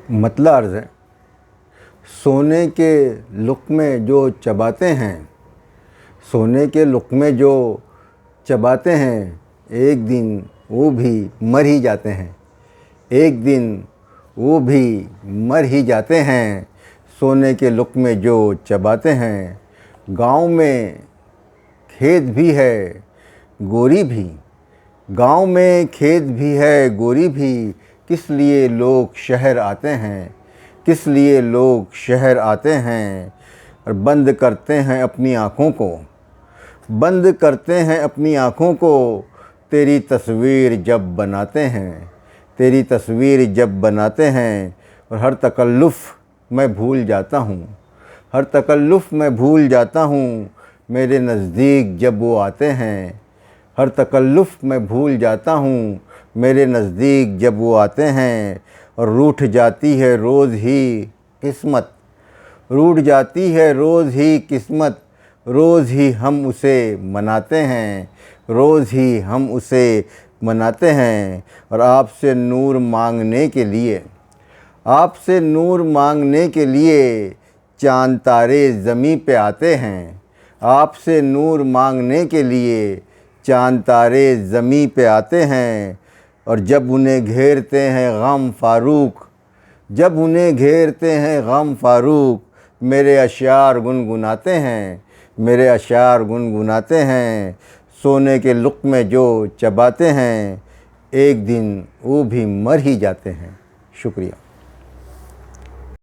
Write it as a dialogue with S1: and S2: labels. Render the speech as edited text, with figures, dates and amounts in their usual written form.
S1: मतला अर्ज़ है, सोने के लुक़्मे जो चबाते हैं, सोने के लुक़्मे जो चबाते हैं, एक दिन वो भी मर ही जाते हैं, एक दिन वो भी मर ही जाते हैं। सोने के लुक़्मे जो चबाते हैं। गाँव में खेत भी है गोरी भी, गाँव में खेत भी है गोरी भी, किस लिए लोग शहर आते हैं, किस लिए लोग शहर आते हैं। और बंद करते हैं अपनी आँखों को, बंद करते हैं अपनी आँखों को, तेरी तस्वीर जब बनाते हैं, तेरी तस्वीर जब बनाते हैं। और हर तकल्लुफ़ मैं भूल जाता हूँ, हर तकल्लुफ़ मैं भूल जाता हूँ, मेरे नज़दीक जब वो आते हैं। हर तकल्लुफ़ मैं भूल जाता हूँ, मेरे नज़दीक जब वो आते हैं। और रूठ जाती है रोज़ ही किस्मत, रूठ जाती है रोज़ ही किस्मत, रोज़ ही हम उसे मनाते हैं, रोज़ ही हम उसे मनाते हैं। और आपसे नूर मांगने के लिए, आपसे नूर मांगने के लिए चाँद तारे ज़मीं पे आते हैं, आपसे नूर मांगने के लिए चाँद तारे ज़मीं पे आते हैं। और जब उन्हें घेरते हैं गम फ़ारूक, जब उन्हें घेरते हैं गम फ़ारूक, मेरे अशआर गुनगुनाते हैं, मेरे अशआर गुनगुनाते हैं। सोने के लुक़्मे जो चबाते हैं, एक दिन वो भी मर ही जाते हैं। शुक्रिया।